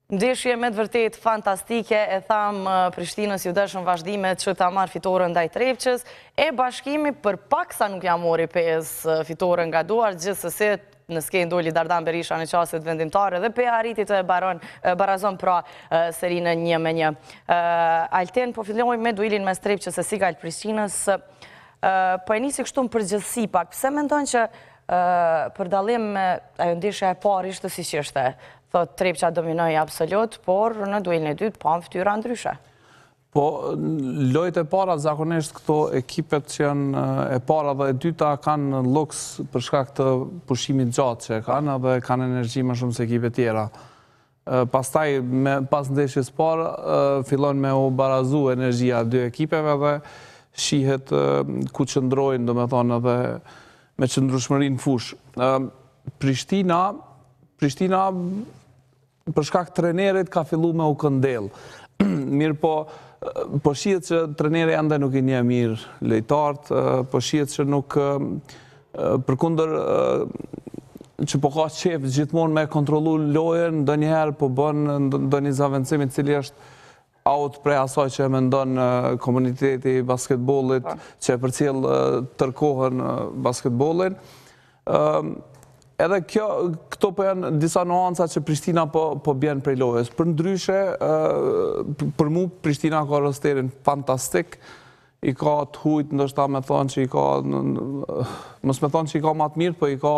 Ndeshje me të vërtet fantastike, e thamë Prishtinës ju dëshën vazhdime që ta marrë fitore ndaj Trepqës, e Bashkimi për pak sa nuk ja mori 5 fitore nga duar, gjithsesi në skenë doli Dardan Berisha në qaset vendimtare dhe pe arriti të barazon pra serinë 1-1. Alten, po fillojmë me duelin mes Trepqës e Sigal Prishtinës, po e nisi kështu në përgjithësi pak, pse mendon që për dallim me ajo ndeshja e parë ishte siç ishte? Thot Trepqa dominoi absolut, por në duelin e dytë pa fytyra ndryshe. Po, lojët e para zakonisht këto ekipet që janë e para dhe e dyta kanë luks për shkak të pushimit gjatë që kanë dhe kanë energji më shumë se ekipet tjera. Pastaj, pas ndeshjes parë, fillon me u barazu energjia dy ekipeve dhe shihet ku qëndrojnë, do me thonë, edhe me qëndrueshmërinë në fush. Prishtina për shkak trenerit ka fillu me u këndel. Mirë po shihet që treneri ende nuk I nje mirë lojtarët, po shihet që nuk përkundër që po ka qef gjithmonë me kontrollu lojën, ndonjëherë po bën ndonjë zavendësim I cili është out prej asaj që e mendon komuniteti I basketbollit, që e përcjell tërkohën basketbollin. Edhe këto po janë disa nuanca që Prishtina po bjen prej lojës. Për ndryshe, për mu Prishtina ka rosterin fantastik, I ka të hujt, ndoshta me thonë që I ka, mos me thonë që I ka ma të mirë, po I ka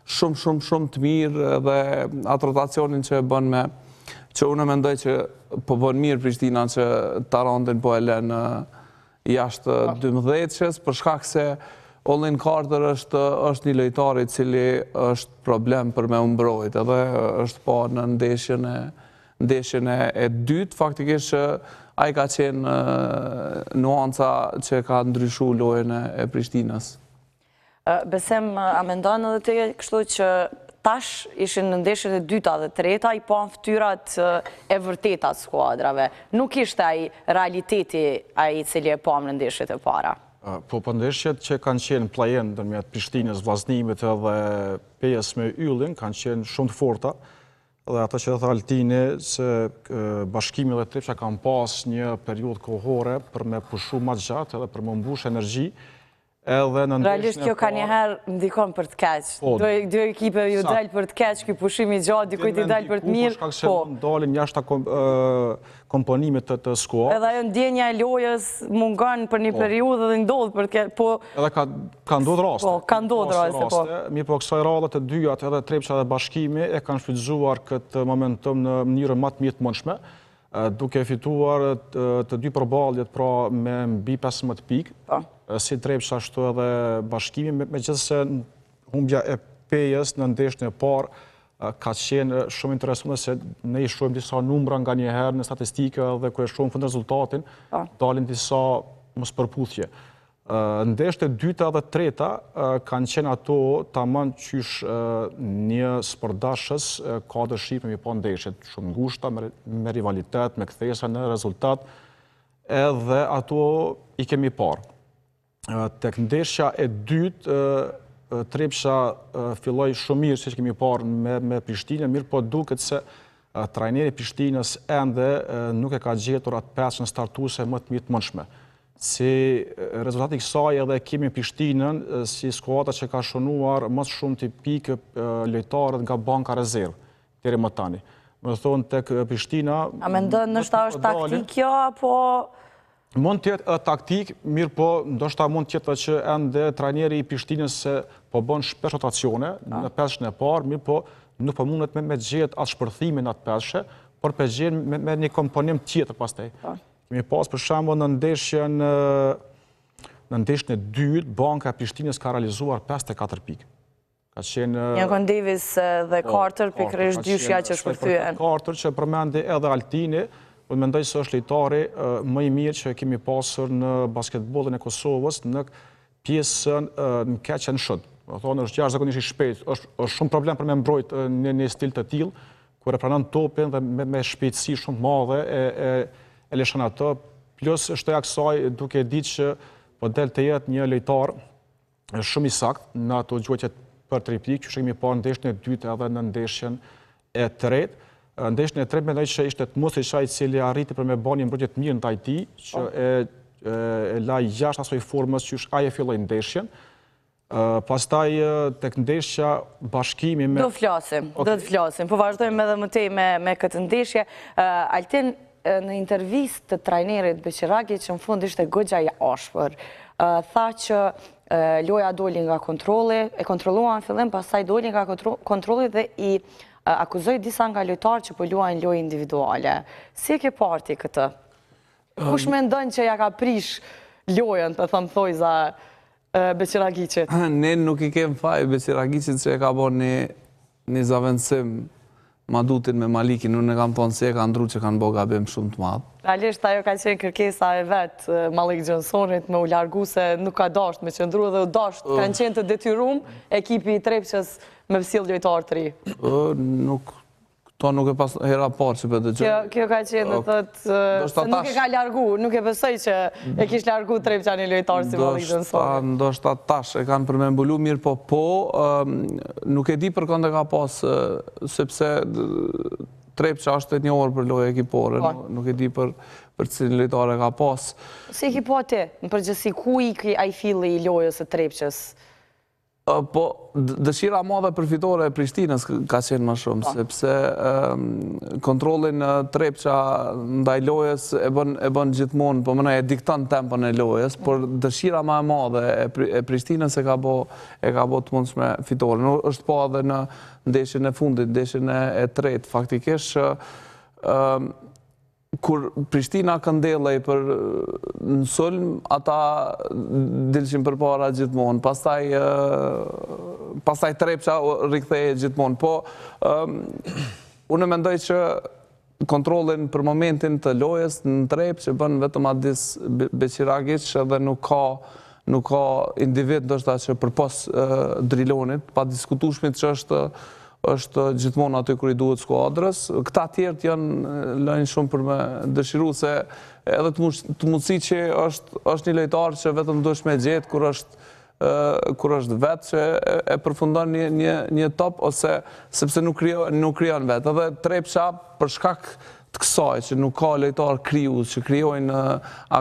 shumë të mirë dhe atë rotacionin që e bën me, që unë mendoj që po bën mirë Prishtina që Tarantin po e lën jashtë 12-shës, për shkak se Olin Carter është një lojtar I cili është problem për me mbrojt, edhe është pa në ndeshjen e dytë, faktikisht që ai ka qenë nuanca që ka ndryshu lojën e Prishtinës. Besem, a mendon edhe te kështu që tash ishin në ndeshjet e dyta dhe treta I pa fytyrat e vërteta të skuadrave. Nuk ishte ai realiteti ai I cili e pam në ndeshjet e para. Po ndeshjet që kanë qenë play-in ndërmjet Prishtinës, vllaznimet edhe PS me Yllin kanë qenë shumë të forta. Dhe ata që tha Altini se Bashkimi dhe Trepqa kanë pas një periudhë kohore për me pushu më gjatë edhe për me mbush energji. Realisht kjo ka njëherë ndikon për të keq. Dy ekipe ju del për të keq, ky pushim I gjatë, dikujt I del për të mirë. Po, shkak se dalin jashtë komponimit të skuadrës. Edhe ajo ndjenja e lojës mungon për një periudhë dhe ndodh për të keq. Edhe ka ndodhur raste. Po, ka ndodhur raste, po. Mirë po kësaj radhe të dyja, edhe Trepqa dhe Bashkimi e kanë shfrytzuar këtë momentum në mënyrë më të mirë të mundshme, duke fituar të dy përballjet pra me mbi 15 pikë. Si Trepqa ashtu edhe Bashkimi, megjithëse humbja e PS në ndeshjen e parë ka qenë shumë interesante se ne I shohim disa numra nga njëherë në statistike dhe kur e shohim fund rezultatin, dalin disa mospërputhje. Ndeshjet e dyta dhe treta kanë qenë ato tamam qysh një spordashës ka dëshirë me pa ndeshjet shumë ngushta, me rivalitet, me kthesa në rezultat, edhe ato I kemi parë. Tek ndeshja e dytë, Trepqa filloi shumë mirë, siç kemi parë me Prishtinën, mirë po duket se trajneri I Prishtinës ende nuk e ka gjetur atë pesën startuese më të mirë të mundshme. Si rezultati I kësaj edhe kemi Prishtinën si skuadra që ka shënuar më shumë të pikë lojtarët nga banka rezervë deri më tani. Do thonë tek Prishtina. A mendon ndoshta është taktik kjo apo mund të jetë taktik, mirë po, ndoshta mund të jetë që ende trajneri I Prishtinës se po bën shpesh rotacione në peshën e parë, mirë po nuk po mundet me gjetë atë shpërthimin atë peshë, por po gjen me një komponim tjetër pastaj. Kemi pas për shembull në ndeshjen e dytë, banka e Prishtinës ka realizuar 54 pikë. Ka qenë Jankon Davis dhe Carter pikërisht dyshja që shpërthyen. Carter që përmendi edhe Altini, po mendoj se është lojtari më I mirë që kemi pasur në basketbollin e Kosovës në pjesën në catch and shoot. Do thonë është jashtëzakonisht I shpejtë, është shumë problem për me mbrojt në një stil të tillë, kur e pranon topin dhe me shpejtësi shumë të madhe e lëshon atë, plus shtoj aksaj duke ditë që po del të jetë një lojtar shumë I saktë në ato gjuajtjet për triplik, që kemi parë ndeshjen e dytë edhe në ndeshjen e tretë. Ndeshjen e tretë mendoj që ishte Musa Ishaj i cili arriti për me bërë një mbrojtje të mirë në Tajti, që e la jashtë asoj formës që ai e filloi ndeshjen. Pastaj tek ndeshja bashkimi me... Do të flasim, po vazhdojmë edhe më tej me këtë ndeshje. Altin, në intervistë të trajnerit Beqiragi, që në fund ishte goxha i ashpër, tha që loja doli nga kontrolli, e kontrolluan fillim, pastaj doli nga kontrolli dhe i akuzoi disa nga lojtarë që po luajnë lojë individuale. Si e ke parti këtë? Kush mendon që ja ka prish lojën, të thëmë thojza, Beqiragicit? Ne nuk i kem faj Beqiragicit që e ka bo një zavendësim Madutin me Malikin, unë e kam thonë se e ka ndru që kanë bo gabim shumë të madhë. Realisht, ajo ka qenë kërkesa e vetë Malik Gjonsonit me u largu se nuk ka dasht me qëndru dhe u dasht kanë qenë të detyrum ekipi i Trepçës me vësill lojtarë të ri. Këto nuk e pas hera parë që për të gjë. Kjo ka qenë të thëtë se nuk e ka largu, nuk e besoj që e kish largu Trepça një lojtarë si Malik Gjonsonit. Ndoshta tash e kanë përmembullu mirë, po, nuk e di për kënd e ka pas, sepse Trepça është e një orë për lojë ekipore, nuk e di për cilin lojtare ka pas. Si e ki po ti, në përgjësi, ku i ai filli i lojës e Trepçës? Po, dëshira madhe përfitore e Prishtinës ka qenë më shumë, sepse kontrollin Trepça ndaj lojës e bën gjithmonë, po mëna e dikton tempën e lojës, por dëshira më e madhe e Prishtinës e ka bo të mundshme fitore. Nuk është po edhe në ndeshjen e fundit, ndeshjen e tretë, faktikisht që kur Prishtina këndellej për në sulm, ata dilshin përpara gjithmonë, pastaj Trepça riktheje gjithmonë. Po, unë mendoj që kontrollin për momentin të lojës në Trepçë bën vetëm Adis Beqiragic dhe nuk ka individ ndoshta që përpos Drilonit, pa diskutueshmit që është gjithmonë aty kur i duhet skuadrës. Këta tjerët janë lënë shumë për me dëshiru se edhe të mundësi që është një lojtar që vetëm duhesh me gjetë kur është vetë që e përfundon një top ose sepse nuk krijon vetë. Edhe Trepça për shkak të kësaj që nuk ka lojtar krijues që krijojnë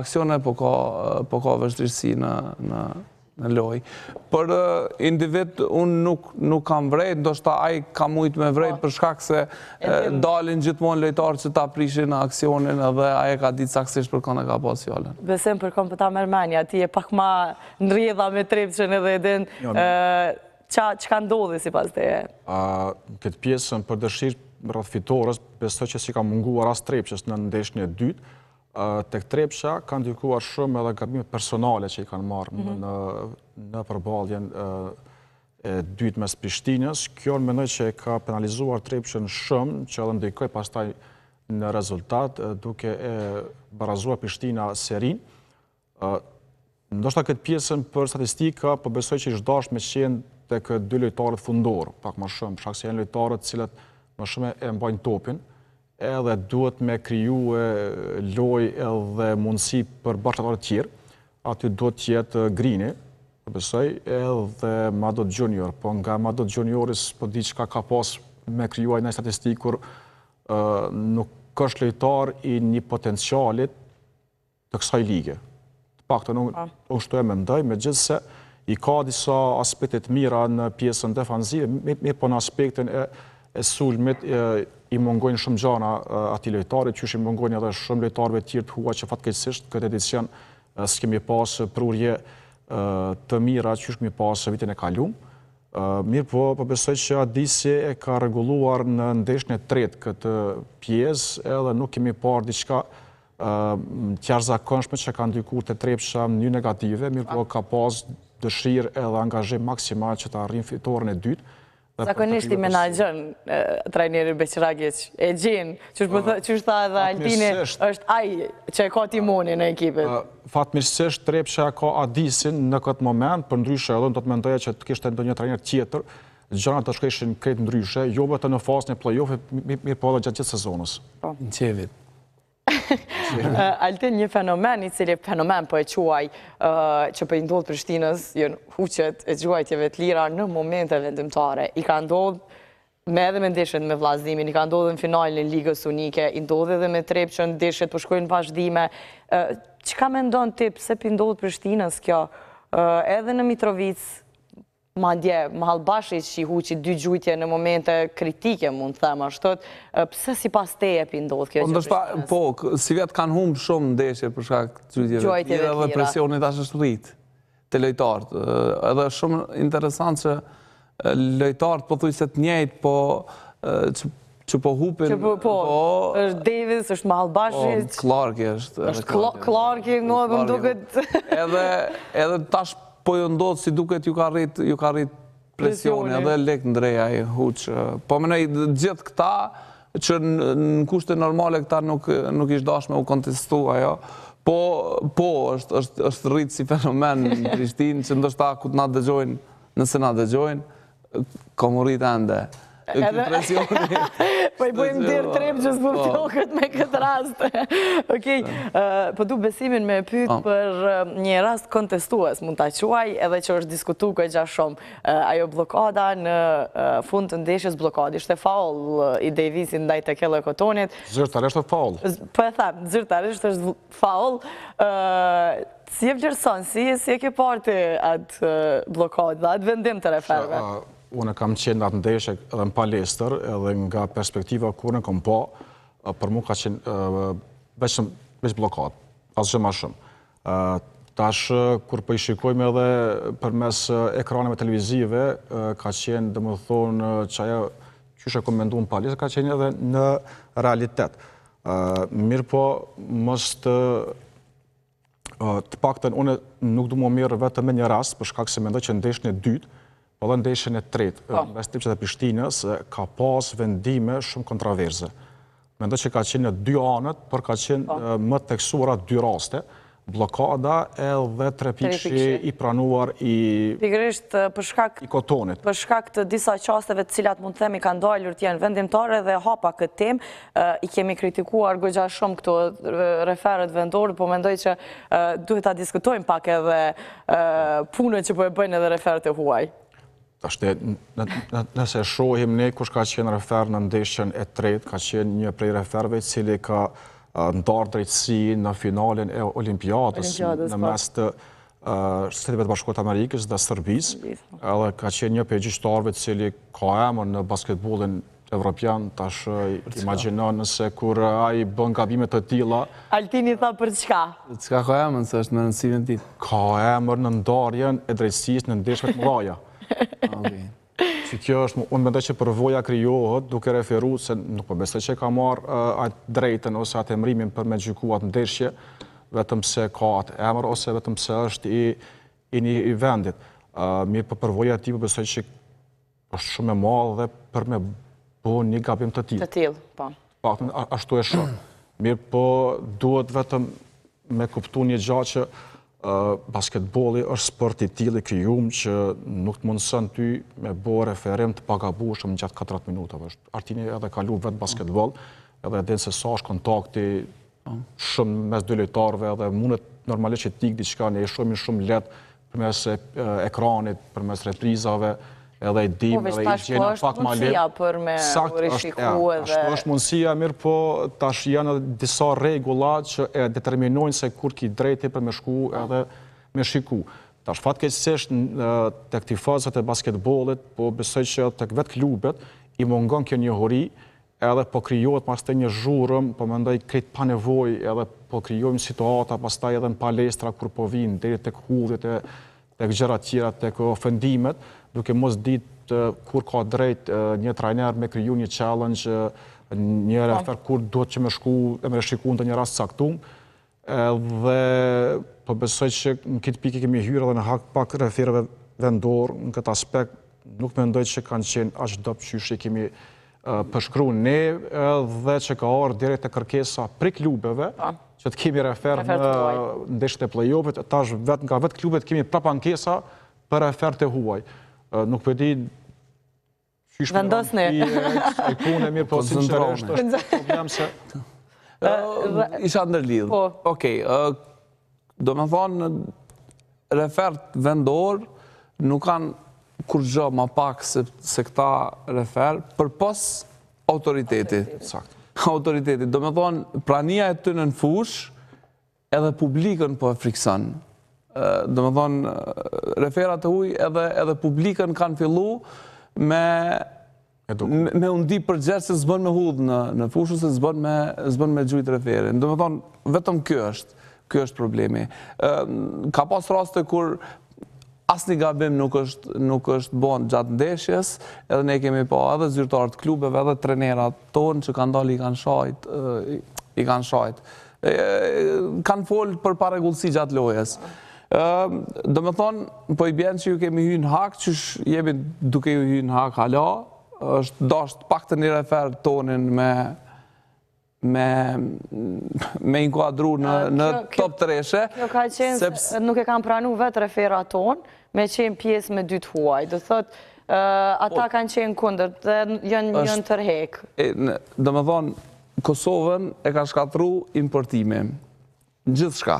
aksione, po ka vështirësi në lojë. Për individ, unë nuk kam vrejt, ndoshta ai ka mujt me vrejt për shkak se dalin gjithmonë lojtarë që ta prishin aksionin edhe ai ka ditë saktësisht për kënd e ka pas fjalën. Besem për kënd ta Mermania, ti je pak ma në rrjedha me Trepçën edhe edhen çka ndodhi sipas teje? Këtë pjesën për dëshirë rreth fitores, besoj që si ka munguar as Trepçës në ndeshjen e dytë. Tek Trepça kanë ndikuar shumë edhe gabimet personale që i kanë marrë në përballjen e dytë mes Prishtinës. Kjo mendoj që e ka penalizuar Trepçën shumë, që edhe ndikoi pastaj në rezultat duke e barazuar Prishtina serin. Ndoshta këtë pjesën për statistika, po besoj që është dashur me qenë tek dy lojtarët fundor, pak më shumë, shkak se janë lojtarët të cilët më shumë e mbajnë topin, edhe duhet me kriju loj edhe mundësi për bashkëtarët tjerë. Aty duhet tjetë Grini, besoj, edhe Madot Junior. Po nga Madot Junioris, po di qka ka pas me krijuaj në statistikë, kur nuk është lojtar i një potencialit të kësaj lige. Të pak të unë shtu e mendoj, me gjithse i ka disa aspektet mira në pjesën defanzive, mirë po në aspektin e sulmit i mungojnë shumë gjana ati lojtarit, që i mungojnë edhe shumë lojtarëve tjerë të hua që fatkeqësisht këtë edicion s'kemi pas prurje të mira që kemi pas vitin e kalum. Mirë po besoj që Adisi e ka reguluar në ndeshjen e tretë këtë pjesë, edhe nuk kemi parë diçka të jashtëzakonshme që ka ndikuar te Trepça në mënyrë negative, mirë po ka pas dëshirë edhe angazhim maksimal që të arrijë fitoren e dytë. Zakonisht i menaxhon trajneri Beqiragic, e gjen, që është tha edhe Altini, është ai që e ka timonin në ekipit. Fatmirësisht Trepça ka Adisin në këtë moment, për ndryshe edhe do të mendoja që të kishte ndonjë trajner tjetër, gjërat të shkojshin krejt ndryshe, jo vetëm në fazën e play-offit, mirë po edhe gjatë gjithë sezonës. Në qevit. Altin, një fenomen, i cili fenomen po e quaj që për i ndodhë Prishtinës, jënë huqet e gjuajtjeve të lira në momente vendimtare. I ka ndodhë me edhe me ndeshjet me vllaznimin, i ka ndodhur në finalin e Ligës Unike, i ndodhi edhe me Trepçën, ndeshjet po shkojnë vazhdime. Çka mendon ti pse pi ndodh Prishtinës kjo? Edhe në Mitrovic, madje Mahallbashi që i huqi 2 gjujtje në momente kritike, mund të them ashtu, pse sipas teje pi ndodh kjo gjë? Ndoshta po, si vetë kanë humbë shumë ndeshje për shkak të gjujtjeve të tjera dhe presioni tash është rrit te lojtarët. Edhe shumë interesant që lojtarët po thuj se të njëjtë, po që po hupin... Po, është Davis, është Mahallbashi... Clarke është... është Clarke, mua më duket... Edhe tash po ju ndodhë si duket ju ka rrit presioni, edhe lek ndreja i huq. Po mënej gjithë këta, që në kushte normale këta nuk ishtë dash me u kontestu ajo, po është rrit si fenomen në Prishtinë, që ndoshta ku të na dëgjojnë, nëse na dëgjojnë, komurit ende. Po i bojmë dirë Trepçës për flokët me këtë rast. Okej, po du Besimin me pyet për një rast kontestues, mund ta quaj, edhe që është diskutu këtë gjatë shumë. Ajo blokada në fund të ndeshjes, blokadi ishte faul i Davisin ndaj të Kelle Kotonit. Zyrtarisht është faul. Po e tham, zyrtarisht është faul. Si e vlerëson, si e ke parti atë blokadë dhe atë vendim të referve? Unë kam qenë atë ndeshje edhe në palestër, edhe nga perspektiva kur në kom po, për mu ka qenë veç blokad, asë gjë ma shumë. Tash, kur për i shikojmë edhe për mes ekraneve televizive, ka qenë, dhe më thonë, që ajo qyshe kom mendu në palestër, ka qenë edhe në realitet. Mirë po, mos të paktën, unë nuk du më mirë vetëm me një rast, për shkak se mendoj që ndeshjen e dytë, po dhe ndeshjen e tretë, mes Trepçës dhe Prishtinës, ka pas vendime shumë kontroverse. Mendoj që ka qenë në 2 anët, por ka qenë më teksuara 2 raste, blokada edhe 3 pikëshi i pranuar i Kotonit. Për shkak të disa qasteve të cilat mund të themi kanë dalur të jenë vendimtare dhe hapa këtë temë, i kemi kritikuar goxha shumë këto referët vendorë, po mendoj që duhet ta diskutojmë pak edhe punën që po e bëjnë edhe referët e huaj. Ashtë, nëse shohim ne kush ka qenë refer në ndeshjen e tretë, ka qenë një prej referve cili ka ndarë drejtësi në finalin e Olimpiadës në mes të Shteteve të Bashkuara të Amerikës dhe Serbisë, edhe ka qenë një prej gjyqtarëve cili ka emër në basketbollin evropian, tash imagjinon nëse kur ai bën gabime të tilla. Altini tha për çka? Çka ka emër se është me rëndësinë e tij? Ka emër në ndarjen e drejtësisë në ndeshjet të mëdha. Që kjo është, unë mendoj që përvoja krijohet duke referu se nuk po besoj që ka marrë atë drejtën ose atë emrimin për me gjyku atë ndeshje, vetëm se ka atë emër ose vetëm se është i një vendit. Mirë për përvoja ti po besoj që është shumë e madhe dhe për me bo një gabim të tillë. Të tillë, po. Paktën ashtu e shoh. Mirë po duhet vetëm me kuptu një gjë që basketbolli është sport i tillë i krijuar që nuk të mundson ty me bo referim të pagabueshëm gjatë 40 minutave. Artini edhe ka luajtur vetë basketboll, edhe din se sa është kontakti shumë mes dy lojtarëve edhe mundet normalisht që tik diçka ne e shohim shumë lehtë përmes ekranit, përmes reprizave, edhe i dim, edhe i gjena pak ma lehtë. Për me rishiku edhe... Ashtu është mundësia, mirë po tash janë disa regula që e determinojnë se kur ki drejti për me shku edhe me shiku. Tash fatkeqësisht tek tifazët e basketbollit, po besoj që tek vetë klubet i mungon kjo njohuri, edhe po krijohet pastaj një zhurmë, po mendoj krejt pa nevojë, edhe po krijojmë situata pastaj edhe në palestra kur po vinë deri tek hudhjet tek gjëra të tjera, tek ofendimet, duke mos ditë kur ka drejt një trajner me kriju një challenge, një refer kur duhet që me shku e me shiku në një rast caktuar. Dhe po besoj që në këtë pikë kemi hyrë edhe në hak pak referëve vendor në këtë aspekt, nuk mendoj që kanë qenë aq dobë qysh kemi përshkruar ne dhe që ka ardhur deri te kërkesa prej klubeve që të kemi refer në ndeshjet e play-offit, tash vetë nga vetë klubet kemi prap ankesa për referët e huaj. Nuk po di qysh vendosni. Ai punë mirë po sinqerisht është problem se isha ndërlidh. Okej, do me thonë referët vendor nuk kanë kur gjë ma pak se këta refer, për pos autoriteti. Autoriteti. Do me thonë, prania e të në fush, edhe publikën po e frikson. Do me thonë, referat e huj edhe publikën kanë fillu me undi përgjerë se zbën me hudhë në fushë, se zbën me gjujtë referin. Do me thonë, vetëm kjo është problemi. Ka pas raste kur asnjë gabim nuk është bon gjatë ndeshjes, edhe ne kemi pa edhe zyrtarët klubeve, edhe trenerat tonë që kanë dalë i kanë shajt. Kanë folë për paregullësi gjatë lojës. Do me thonë, po i bjenë që ju kemi hynë hak, që jemi duke ju hynë hak hala, është dasht pak të një refer tonin me inkuadru në top të reshe. Kjo ka qenë, nuk e kam pranu vetë referat tonë, me qenë pjesë me dytë huaj. Do thotë, ata kanë qenë kundër dhe janë tërhek. Do me thonë, Kosovën e ka shkatru importimi. Në gjithë shka.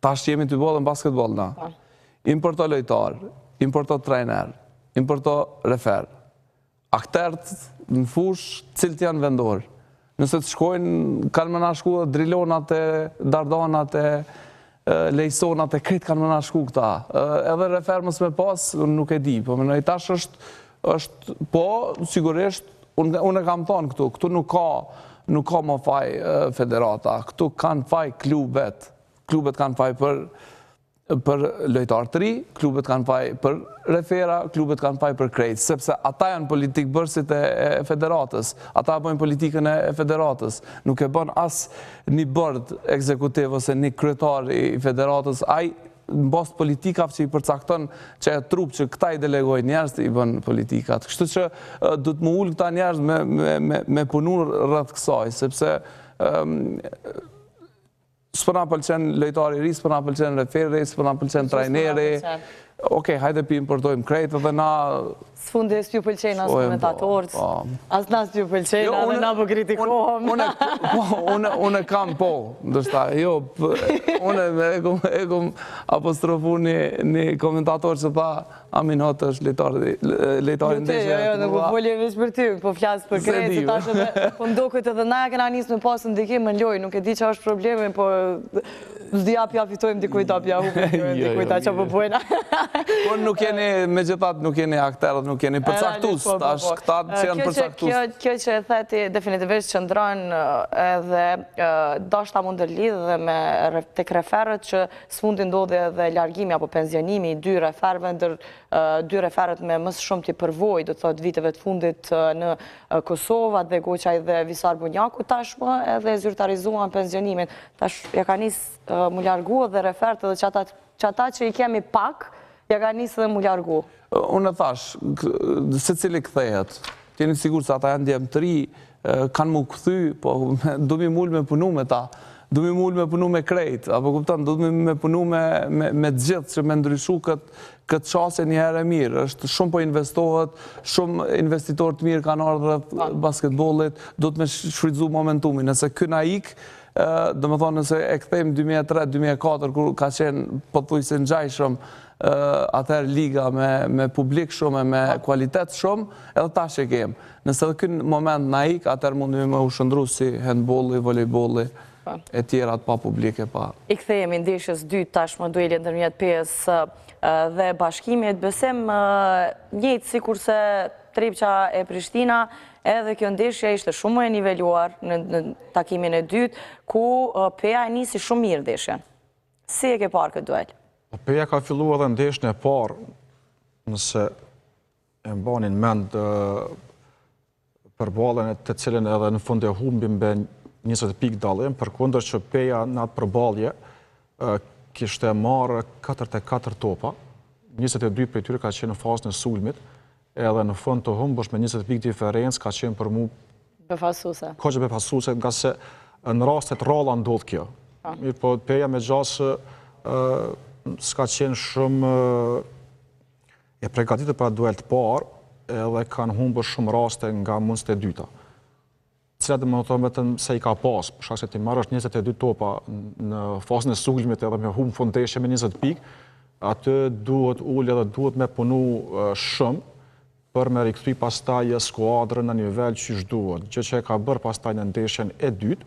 Ta është jemi të bolë në basketbol na. Importo lojtar, importo trajner, importo refer. Akterët në fush, cilët janë vendorë. Nëse të shkojnë, kanë më nashku drilonat e dardanat e lejsonat e kretë kanë më nashku këta. Edhe refer mësë me pas, nuk e di. Po më në i tash është, po, sigurisht, unë e kam thonë këtu nuk ka më faj federata. Këtu kanë faj klubet. Klubet kanë faj për lojtarë të ri, klubet kanë faj për refera, klubet kanë faj për krejtë, sepse ata janë politikë bërësit e federatës, ata bëjnë politikën e federatës, nuk e bën as një bërd ekzekutiv ose një kryetar i federatës, ai në bast politikave që i përcakton që e trup që këta i delegojnë njerëz i bën politikat. Kështu që du të më ullë këta njerëz me punu rreth kësaj, sepse s'pëna pëlqen lojtari ri, s'pëna pëlqen referi, s'pëna pëlqen trajneri. Okej, hajde pi importojmë krejtë dhe na... S'fundi s'pju pëlqen as komentatorët, as na s'pju pëlqen, edhe na po kritikohem. Unë kam po, ndërsta, jo, unë e kom apostrofu një komentator që tha Amin Hot është lejtari ndeshje. Jo, nuk po folje veç për ty, po flasë për krejtë, se tashë dhe po mdokët edhe na e kena njësë me pasë ndikim në lojë, nuk e di që është problemi, po zdi apja fitojmë dikujt apja hupim dikujt a që po pojna. Po nuk jeni, me gjithat nuk jeni akterët, nuk jeni përcaktus, tash këta që janë përcaktus. Kjo që e theti definitivisht që ndronë edhe dashta mund të lidhë dhe me tek referët që s'fundi ndodhe edhe largimi apo pensionimi i dy referëve, ndër dy referët me mësë shumë të përvoj, do të thot viteve të fundit në Kosova dhe Goqaj dhe Visar Bunjaku, tashmë edhe zyrtarizuan pensionimin. Tash ja ka nisë mu largu dhe referët edhe që ata që i kemi pak, ja ka nisë dhe mu largu. Unë e thash, se cili këthejet, tjeni sigur se ata janë djemë të ri, kanë mu këthy, po du mi mull me punu me ta, du mi mull me punu me krejt, apo kuptan, du mi punu me gjithë që me ndryshu këtë qasje një herë e mirë. Është shumë po investohet, shumë investitorë të mirë kanë ardhë basketbolit, du të me shfridzu momentumin. Nëse këna ikë, do me thonë nëse e këthejmë 2003-2004, kur ka qenë pëthuj se në gjajshëm, atëherë liga me publik shumë, me kualitet shumë, edhe ta që kemë. Nëse dhe kënë moment na ikë, atëherë mundime me u shëndru si handballi, volejbolli, e tjerat pa publike pa. I këthejemi ndeshjes 2 tashmë dueli ndërmjet PS dhe bashkimit, besem njëjtë si kurse Trepqa e Prishtina, edhe kjo ndeshja ishte shumë e niveluar në takimin e dytë, ku PEA e nisi shumë mirë ndeshjen. Si e ke parë këtë duel? PEA ka fillu edhe ndeshjen e parë, nëse e mbanin mend për ballën të cilën edhe në fund e humbim me 20 pikë dallim, përkundër që PEA në atë përballje kishte marrë 44 topa, 22 për tyre ka qenë në fazën e sulmit, edhe në fund të humbësh me 20 pikë diferencë ka qenë për mu befasuse. Ka që befasuse, nga se në rastet ralla ndodh kjo. Mirë po PEA me gjasë s'ka qenë shumë e pregatitë për duel të parë, edhe kanë humbër shumë raste nga mundësit e dyta. Cilat dhe më thonë vetëm se i ka pas, për shkak se ti marrësh 22 topa në fazën e sulmit edhe me humbë fundeshje me 20 pikë, aty duhet ullë dhe duhet me punu shumë për me rikthy pastaj skuadrën në nivel që duhet. Gjë që e ka bërë pastaj në ndeshjen e dytë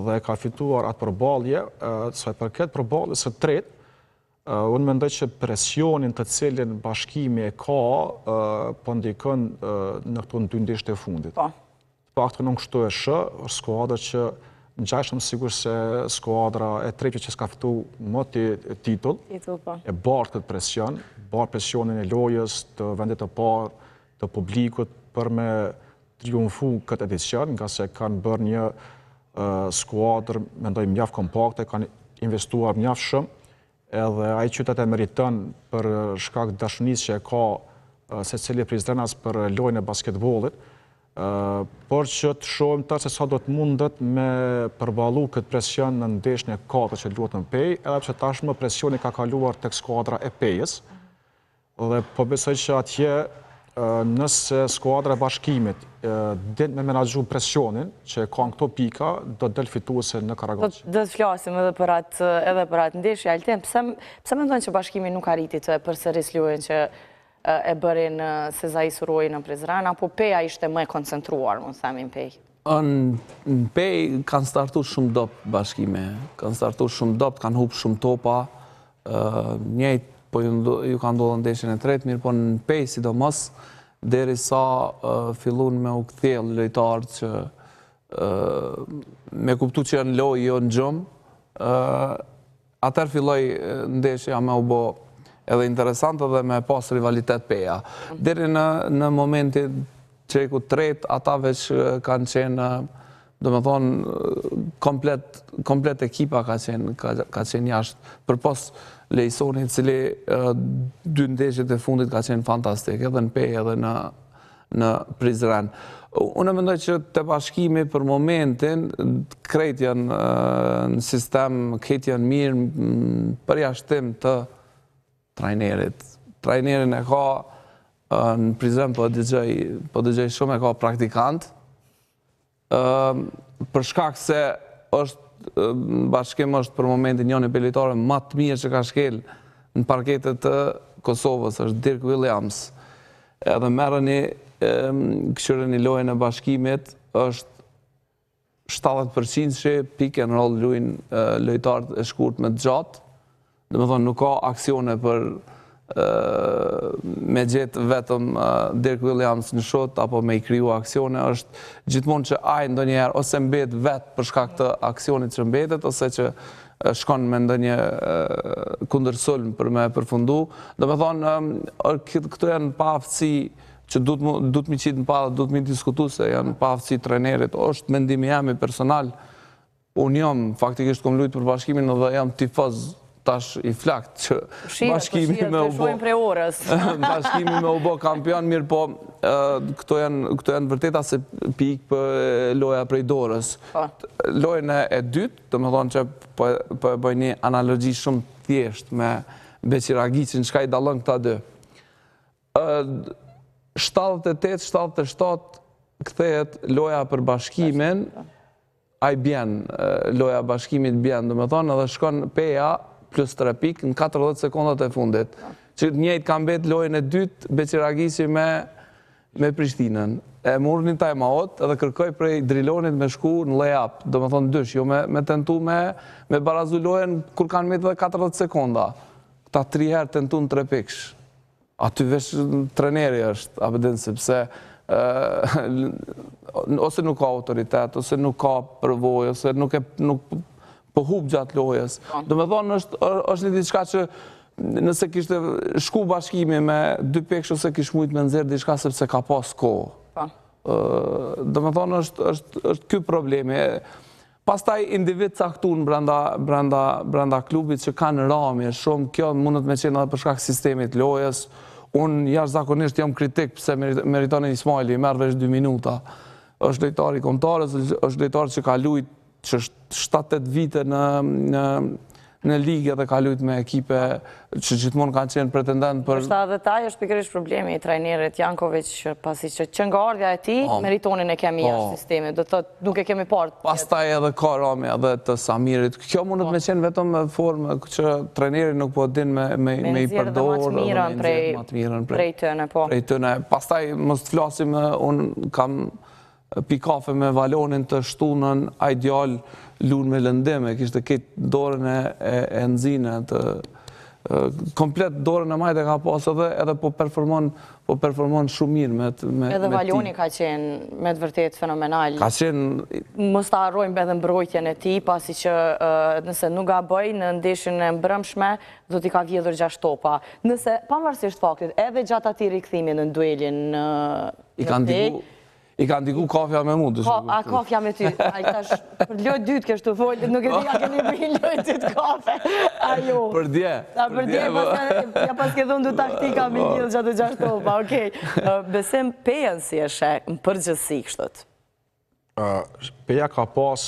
dhe ka fituar atë përballje, sa i përket përballjes së tretë, unë mendoj që presionin të cilin Bashkimi e ka po ndikon në këto dy ndeshjet e fundit. Paktën unë kështu e shoh, është skuadër që ngjashëm sigur se skuadra e tretë që s'ka fituar më titull, e bartë presionin e lojës, të vendit të parë, të publikut për me triumfu këtë edicion, nga se kanë bërë një skuadër, mendoj, mjaft kompakte, kanë investuar mjaft shumë, edhe ai qytet e meriton për shkak të dashurisë që e ka secili prej Zrenës për lojën e basketbollit, por që të shohim se sa do të mundet me përballu këtë presion në ndeshjen e katërt që luhet në Pej, edhe pse tashmë presioni ka kaluar tek skuadra e Pejës, dhe po besoj që atje nëse skuadra e Bashkimit din me menaxhu presionin që ka në këto pika, do del fituese në Karagoç. Do të flasim edhe për atë ndeshje. Altin, pse mendon që Bashkimi nuk arriti të përsëris lojën që e bërin Sezai Suroi në Prizren, apo Peja ishte më e koncentruar, më themi në Pej? Në Pej kanë startu shumë dopë Bashkime, kanë startu shumë dopë, kanë hupë shumë topa, njëjtë po ju ka ndodhur ndeshjen e tretë, mirë po në Pej sidomos, derisa fillun me u kthjell lojtarët që me kuptu që janë lojë jo në gjumë, atëherë filloi ndeshja me u bë edhe interesante dhe me pas rivalitet Peja. Deri në momentin çeku tretë, ata veç kanë qenë, domethënë komplet ekipa ka qenë jashtë, përpos Lejsoni, cili dy ndeshjet e fundit ka qenë fantastik, edhe në Pej edhe në Prizren. Unë mendoj që te Bashkimi për momentin krejt janë në sistem, krejt janë mirë për jashtim të trajnerit. Trajnerin e ka në Prizren po dëgjoj shumë, e ka praktikant, për shkak se është Bashkim është për momentin njëri prej lojtarëve më të mirë që ka shkel në parketet të Kosovës, është Dirk Williams. Edhe merreni këshireni lojën e Bashkimit, është 70% që pick and roll luajnë lojtarët e shkurt me të gjatë. Domethënë nuk ka aksione për me gjetë vetëm Dirk Williams në shot apo me i kriju aksione, është gjithmonë që ai ndonjëherë ose mbet vetë për shkak të aksionit që mbetet, ose që shkon me ndonjë kundërsulm për me përfundu. Domethënë këto janë pa aftësi që duhet mi qitë në pa, duhet mi diskutu se janë pa aftësi trenerit. Është mendimi jam personal, unë jam faktikisht kom luajtur për Bashkimin dhe jam tifoz tash i flakt që Bashkimi me u bë kampion, mirë po këto janë vërteta se pikë për loja prej dorës. Lojën e dytë, të më thonë që po e bëj një analogji shumë thjesht me Beqiragicin, çka i dallon këta dy. 78-77 kthehet loja për Bashkimin, ai bjen, loja Bashkimit bjen, do më thonë, edhe shkon Peja plus 3 pikë në 40 sekondat e fundit. Që njëjtë ka mbet lojën e dytë Beqiragici me Prishtinën. E morën një time-out edhe kërkoj prej Drilonit me shku në lay-up, do më thonë dysh, jo me tentu me barazu lojën kur kanë mbet edhe 40 sekonda. Ta 3 herë tentu në 3 pikësh. Aty veç treneri është, apëdin, sepse ose nuk ka autoritet, ose nuk ka përvojë, ose nuk po hub gjatë lojës. Do me thonë është një diçka që nëse kishte shku Bashkimi me 2 pikësh ose kish mujt me nxjerr diçka sepse ka pas kohë. Do me thonë është ky problemi. Pastaj individ caktun brenda klubit që kanë ramje shumë, kjo mundet me qenë edhe për shkak sistemit lojës. Unë jashtëzakonisht jam kritik pse Meritoni Ismaili merr veç 2 minuta. Është lojtar i kombëtarës, është lojtar që ka luajtur që 7-8 vite në ligë edhe ka luajtur me ekipe që gjithmonë kanë qenë pretendent për... Është edhe taj është pikërisht problemi i trajnerit Janković, pasi që nga ardhja e tij, meritonin e kemi jashtë sistemit, do të thotë nuk e kemi parë. Pastaj edhe ka Rami edhe të Samirit. Kjo mundet me qenë vetëm formë që trajneri nuk po din me i përdorë, me nxjerrë prej tëne, po. Prej tëne. Pastaj mos të flasim, unë kam pikafe me Valonin të shtunën, a ideal lunë me lëndime, kishte këtë dorën e nxine të komplet dorën e majtë e ka pas edhe po performon shumë mirë me ti. Edhe Valoni ka qenë me të vërtet fenomenal. Ka qenë... Mos ta harrojmë edhe mbrojtjen e tij, pasi që nëse nuk gaboj në ndeshjen e mbrëmshme, do t'i ka vjedhur 6 topa. Nëse, pavarësisht faktit, edhe gjatë atij rikthimi në duelin I ka ndiku kafja me mu. A kafja me ty? Për lojë dytë kështu folë, nuk e di a keni bëjnë lojë dytë kafe. Ajo. Për dje. Për dje, ja pas ke dhënë du taktika me gjithë gjatë 6 topa, okej. Besem Pejën si e shek, në përgjësi kështët. Peja ka pas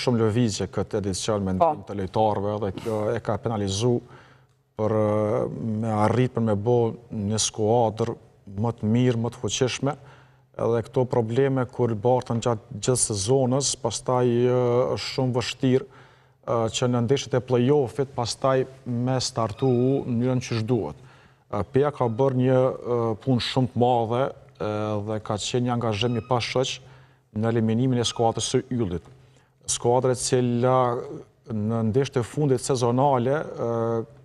shumë lëvizje këtë edicion me ndim të lojtarëve dhe kjo e ka penalizu për me arrit për me bo një skuadër më të mirë, më të fuqishme. Edhe këto probleme kur bartën gjatë gjithë sezonës, pastaj është shumë vështirë që në ndeshjet e play-offit pastaj me startu në mënyrën që duhet. Peja ka bërë një punë shumë të madhe dhe ka qenë një angazhim i pashoq në eliminimin e skuadrës së Yllit. Skuadra e cila në ndeshjet e fundit sezonale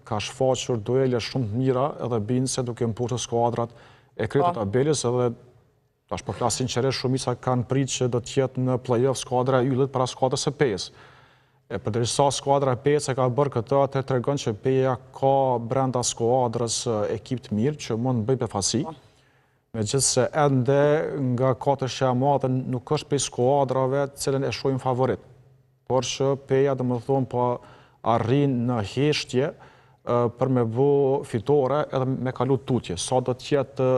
ka shfaqur duele shumë të mira edhe binë se duke mposhtur skuadrat e kretë të tabelës edhe tash po flas sinqerisht shumica kanë pritë që do të jetë në play-off skuadra e Yllit para skuadrës së Pejës. Përderisa skuadra e Pejës e ka bërë këtë, atë tregon që Peja ka brenda skuadrës ekip të mirë që mund të bëjë befasi. Megjithëse ende nga katërshja e madhe nuk është prej skuadrave të cilën e shohim favorit. Por që Peja domethënë po arrin në heshtje për me bu fitore edhe me kalu tutje. Sa do të jetë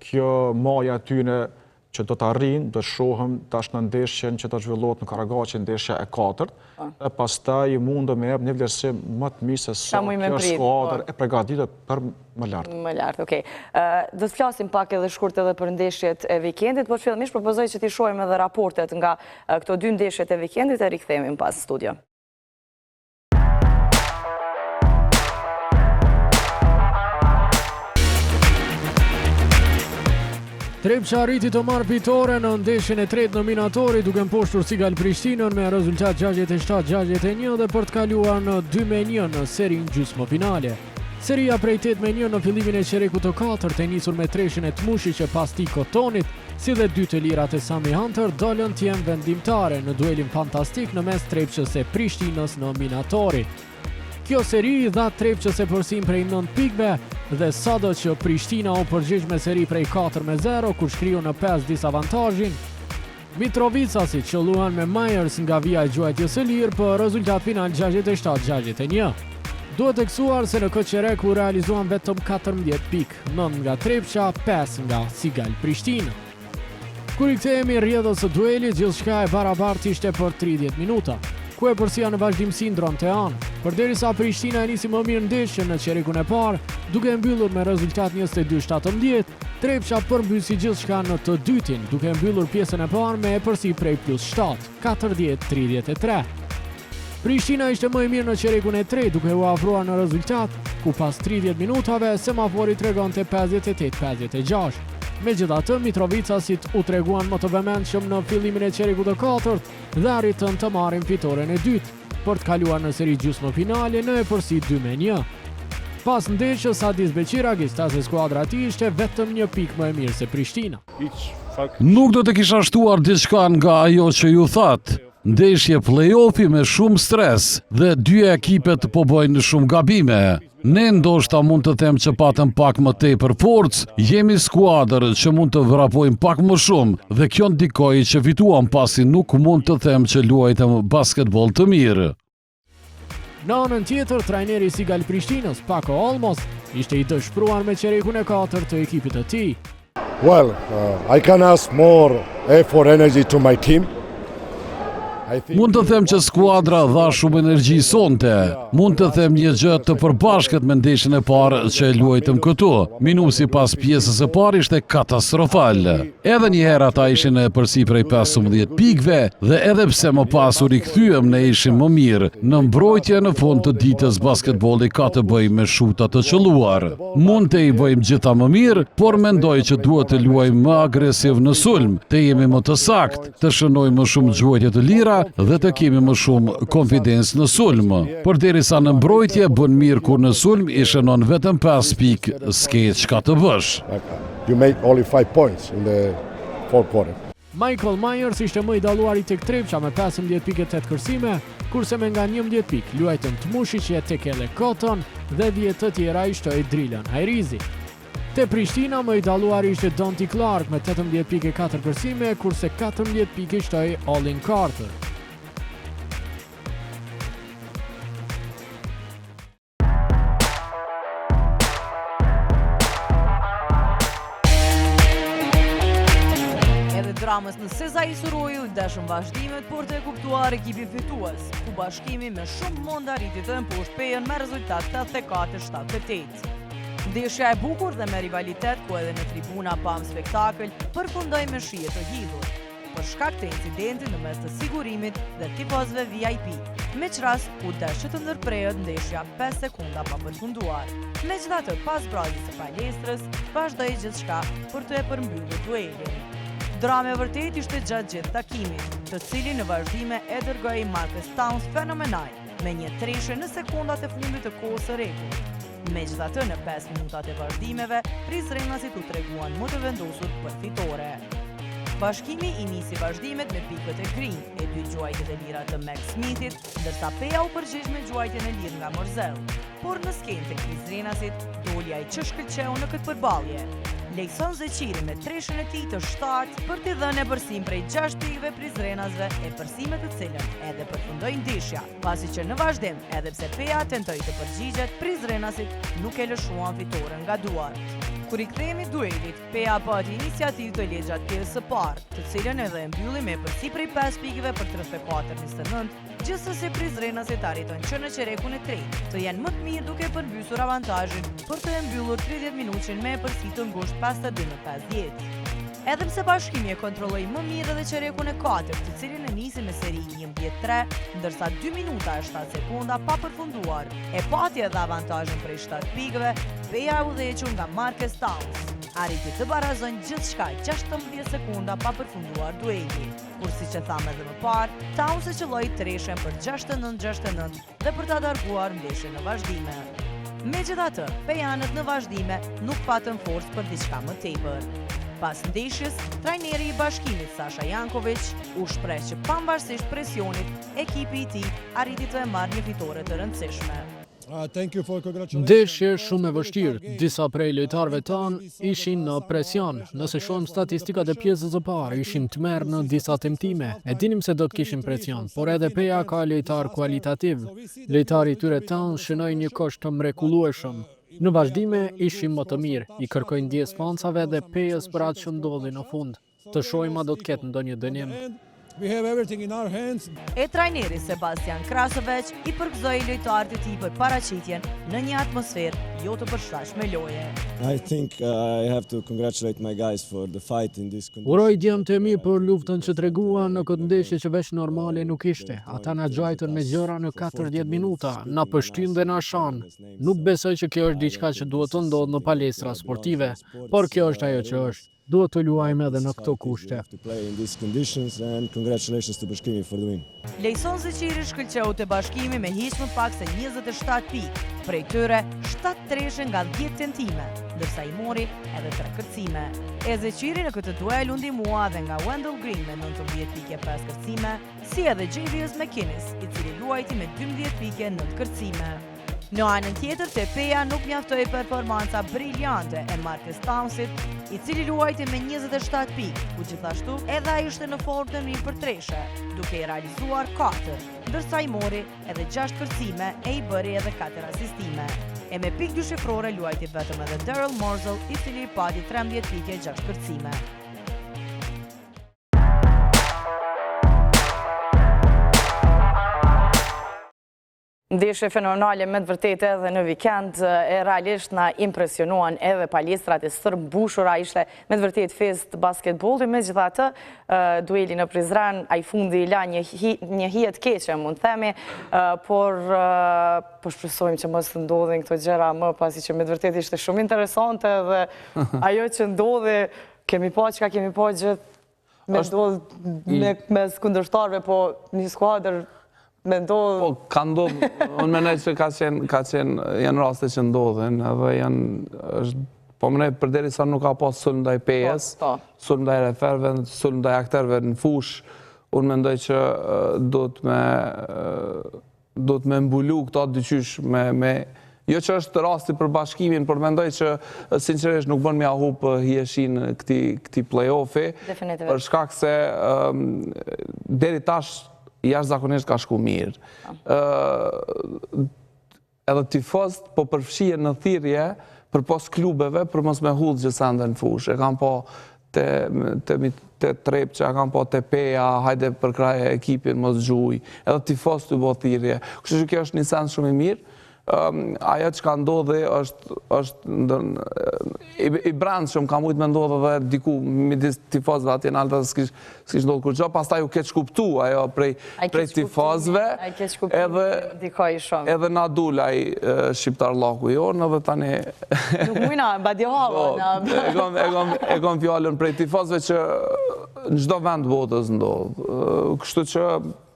kjo maja tyne që do të arrin, do të shohëm tash në ndeshjen që do të zhvillohet në Karagaqi, ndeshja e 4, e pastaj mundë me jep një vlerësim më të mirë se sa kjo skuadër e përgatitur për më lartë. Më lartë, okej. Do të flasim pak edhe shkurt edhe për ndeshjet e vikendit, por fillimisht propozoj që t'i shohim edhe raportet nga këto 2 ndeshjet e vikendit e rikthehemi pas studio. Trepça arriti të marrë fitore në ndeshjen e 3 nominatori duke mposhtur Sigal Prishtinën me rezultat 67-61 dhe për të kaluar në 2-1 në serin gjysmëfinale. Seria prej 8-1 në fillimin e qerekut të 4 e nisur me treshjen e Tmushi që pas tij Kotonit, si dhe 2 të lirat e Sami Hunter dolën të jenë vendimtare në duelin fantastik në mes Trepçës e Prishtinës nominatori. Kjo seri dha Trepçës e përsim prej 9 pikve dhe sado që Prishtina u përgjigj me seri prej 4-0 kur shkriu në 5 disavantazhin, Mitrovicasi që luan me Myers nga vija e gjuajtjes së lirë për rezultat final 67-61. Duhet teksuar se në këtë qerek u realizuan vetëm 14 pikë, 9 nga Trepça, 5 nga Sigal Prishtina. Kur i kthehemi rrjedhës së duelit, gjithçka e barabartë ishte për 30 minuta, ku e përsia në vazhdimsi ndronte anë. Përderisa Prishtina e nisi më mirë ndeshjen në qerekun e parë, duke mbyllur me rezultat 22-17, Trepça përmbysi gjithçka në të dytin, duke mbyllur pjesën e parë me e përsi prej +7, 40-33. Prishtina ishte më i mirë në qerekun e 3 duke u afruar në rezultat, ku pas 30 minutave semafori tregonte 58-56. Megjithatë, Mitrovicasit u treguan më të vëmendshëm në fillimin e qerekut të 4 dhe arritën të marrin fitoren e dytë, për të kaluar në seri gjysmëfinale në e përsi 2-1. Pas ndeshjes, Hadis Beqiragi, stas e skuadra tij, ishte vetëm 1 pikë më e mirë se Prishtina. Nuk do të kisha shtuar diçka nga ajo që ju thatë. Ndeshje play-offi me shumë stres dhe 2 ekipet po bojnë shumë gabime. Ne ndoshta mund të them që patëm pak më tepër forcë, jemi skuadër që mund të vrapojmë pak më shumë dhe kjo ndikoi që fituam pasi nuk mund të them që luajtëm basketbol të mirë. Në anën tjetër, trajneri Sigal Prishtinës, Pako Olmos, ishte i dëshpëruar me qerekun e 4 të ekipit të tij. Well, I can ask more effort, energy to my team. Mund të them që skuadra dha shumë energji sonte. Mund të them një gjë të përbashkët me ndeshjen e parë që e luajtëm këtu. Minusi pas pjesës së parë ishte katastrofal. Edhe një herë ata ishin përsi prej 15 pikëve dhe edhe pse më pas u rikthyem ne ishim më mirë. Në mbrojtje në fund të ditës basketbolli ka të bëjë me shuta të qelluar. Mund të i bëjmë gjitha më mirë, por mendoj që duhet të luajmë më agresiv në sulm, të jemi më të saktë, të shënojmë më shumë gjuajtje të lira dhe të kemi më shumë konfidencë në sulm. Përderisa në mbrojtje bën mirë kur në sulm i shënon vetëm 5 pikë, s'ke çka të bësh. You make only 5 points in the fourth quarter. Michael Myers ishte më i dalluari tek Trepça me 15 pikë 8 kërcime, kurse me nga 11 pikë luajtën Tmushiqi tek Ele Koton dhe 10 të tjera i shtoi Drilan Hajrizi. Te Prishtina më i dalluari ishte Donty Clark me 18 pikë 4 kërcime, kurse 14 pikë i shtoi Olin Carter. Dramës në Sezai Suroju dashën vazhdimet por të e kuptuar ekipin fitues, ku bashkimi me shumë mund arriti të mposht Peën me rezultat 84-78. Ndeshja e bukur dhe me rivalitet ku edhe në tribuna pam spektakël përfundoi me shije të hidhur, për shkak të incidentit në mes të sigurimit dhe tifozëve VIP. Me qras u desh që të ndërprehet ndeshja 5 sekunda pa përfunduar. Megjithatë, pas brazis së palestres, vazhdoi gjithçka për të e përmbyllur duelin. Drama e vërtet ishte gjatë gjithë takimit, të cilin në vazhdime e dërgoi Marcus Towns fenomenal, me një treshe në sekundat e fundit të kohës së rregullt. Megjithatë, në 5 minutat e vazhdimeve, prizrenasit u treguan më të vendosur për fitore. Bashkimi i nisi vazhdimet me pikët e Green e 2 gjuajtjet e lira të Max Smithit, ndërsa Peja u përgjigj me gjuajtjen e lirë nga Morzel. Por në skenë të prizrenasit, doli ai që shkëlqeu në këtë përballje. Lejson Zeqiri me treshën e tij të shtatë për t'i dhënë përsim prej 6 pikëve prizrenasve e përsime të cilën edhe përfundoi ndeshja, pasi që në vazhdim, edhe pse Peja tentoi të përgjigjet, prizrenasit nuk e lëshuan fitoren nga duart. Kur i kthehemi duelit, Peja pati iniciativë të ligj gjatë pjesës së parë, të cilën edhe e mbylli me përsi prej 5 pikëve për 34-29, gjithsesi prizrenasit arritën që në qerekun e tretë të jenë më të mirë duke përmbysur avantazhin për të e mbyllur 30 minutin me përsi të ngushtë 52-50. Edhe pse bashkimi e kontrolloi më mirë edhe qerekun e 4, të cilin e nisi me seri 11-3, ndërsa 2 minuta e 7 sekunda pa përfunduar, e pati edhe avantazhin prej 7 pikëve, Peja u udhëhequr nga Marcus Towns. Arriti të barazojnë gjithçka 16 sekunda pa përfunduar dueli, kur siç e thamë edhe më parë, Towns e qelloi treshen për 69-69 dhe për ta larguar ndeshjen në vazhdime. Megjithatë, Pejanët në vazhdime nuk patën forcë për diçka më tepër. Pas ndeshjes, trajneri i bashkimit Sasha Jankovic u shpreh që pavarësisht presionit, ekipi i tij arriti të e marrë një fitore të rëndësishme. Ndeshje shumë e vështirë, disa prej lojtarëve tanë ishin në presion. Nëse shohim statistikat e pjesës së parë, ishim të merr në disa temtime. E dinim se do të kishim presion, por edhe Peja ka lojtar kualitativ. Lojtari i tyre tanë shënoi një kusht të mrekullueshëm. Në vazhdime ishim më të mirë, i kërkojnë ndjes fansave dhe Pejës për atë që ndodhi në fund. Të shohim a do të ketë ndonjë dënim. E trajneri Sebastian Krasovic i përgëzoi lojtarët e tij për paraqitjen në një atmosferë jo të përshtatshme loje. Uroj djemtë e mi për luftën që treguan në këtë ndeshje që veç normale nuk ishte. Ata na gjajtën me gjëra në 40 minuta, na pështyn dhe na shan. Nuk besoj që kjo është diçka që duhet të ndodhë në palestra sportive, por kjo është ajo që është. Duhet të luajmë edhe në këto kushte. Lejson Zeqiri shkëlqeu te bashkimi me hiç më pak se 27 pikë, prej tyre 7 treshe nga 10 tentime, ndërsa i mori edhe 3 kërcime. E Zeqiri në këtë duel u ndihmua edhe nga Wendell Green me 19 pikë 5 kërcime, si edhe Javius McInnes, i cili luajti me 12 pikë 9 kërcime. Në anën tjetër, te Peja nuk mjaftoi performanca briljante e Marcus Townsit, i cili luajti me 27 pikë, ku gjithashtu edhe ai ishte në formë të mirë për treshe, duke i realizuar 4, ndërsa i mori edhe 6 kërcime e i bëri edhe 4 asistime. E me pikë dyshifrore luajti vetëm edhe Daryl Morzel, i cili pati 13 pikë 6 kërcime. ndeshje fenomenale me të vërtetë edhe në vikend, e realisht na impresionuan edhe palestrat e stërmbushura, ishte me të vërtetë fest basketbolli, megjithatë dueli në Prizren, ai fundi i la një hije të keqe, mund të themi, por po shpresojmë që mos të ndodhin këto gjëra më, pasi që me të vërtetë ishte shumë interesante dhe ajo që ndodhi, kemi pa çka kemi pa gjithë me ndodhë me kundërshtarëve, po një skuadër me ndodhë... Po, ka ndodhë, unë menoj që janë raste që ndodhen, edhe janë, po menoj përderi sa nuk ka pas sulm ndaj PS, sulm ndaj referve, sulm ndaj akterve në fush, unë mendoj që do të me mbulu këta dyqysh me jo që është rasti për bashkimin, por mendoj që sinqerisht nuk bën me ahup hijeshin këti play-offi, për shkak se deri tash jashtëzakonisht ka shku mirë. Edhe tifozët po përfshihen në thirrje përpos klubeve për mos me hudhë gjithë ende në fush. E kam po te Trepça, kam po te Peja, hajde për kraje ekipin mos gjuj, edhe tifozët të bo thirrje. Kështu që kjo është një sens shumë i mirë. Ajo që ka ndodhi është i brendshëm, ka mujtë me ndodhi dhe diku midis tifozëve atje në alta s'kish ndodhë kur gjo, pastaj u keq kuptu ajo prej tifozëve, edhe na dul ai shqiptar laku jonë, edhe tani... Nuk mujna, badjohava. E kom fjallën prej tifozëve që në gjdo vend botës ndodhë. Kështu që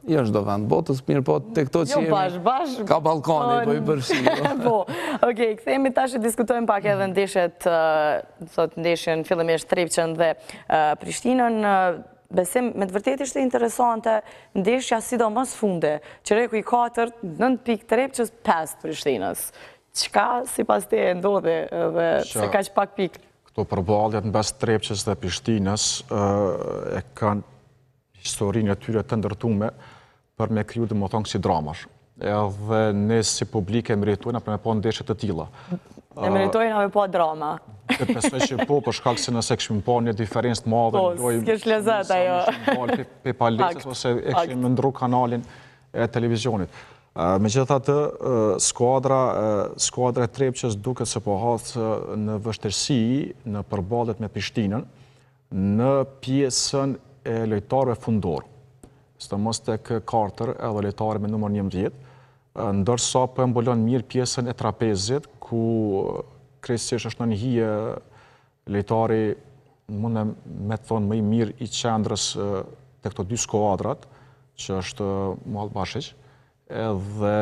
jo çdo vend botës, mirë po të këto që jemi ka balkoni, po i përfshi. Po, okej, kthehemi tash e diskutojmë pak edhe ndeshjen fillimisht Trepçën dhe Prishtinën. Besim, me të vërtetë ishte interesante ndeshja sidomos funde, që reku i 4, 9 pikë Trepçës, 5 Prishtinës. Çka sipas teje ndodhi dhe se kaq pak pikë? Këto përballjet mes Trepçës dhe Prishtinës e kanë historinë e tyre të ndërtume për me kriju dhe më thonë kësi dramash. Edhe ne si publike meritojnë për me po ndeshjet të tilla. E meritojnë me po drama. Të besoj që po, për shkak se nëse këshim po një diferencë të madhe, po, s'kesh lezet ajo. Pe palesës ose e këshim më ndru kanalin e televizionit. Megjithatë, skuadra e Trepçës duket se po hasë në vështirësi në përballjet me Prishtinën në pjesën e lojtarëve fundor, sidomos tek 4 edhe lojtarë me numër 11, ndërsa po e mbulon mirë pjesën e trapezit, ku krejtësisht është në një hije lojtari mund me thonë më i mirë i qendrës të këto dy skuadrat, që është Muhall Bashiq, edhe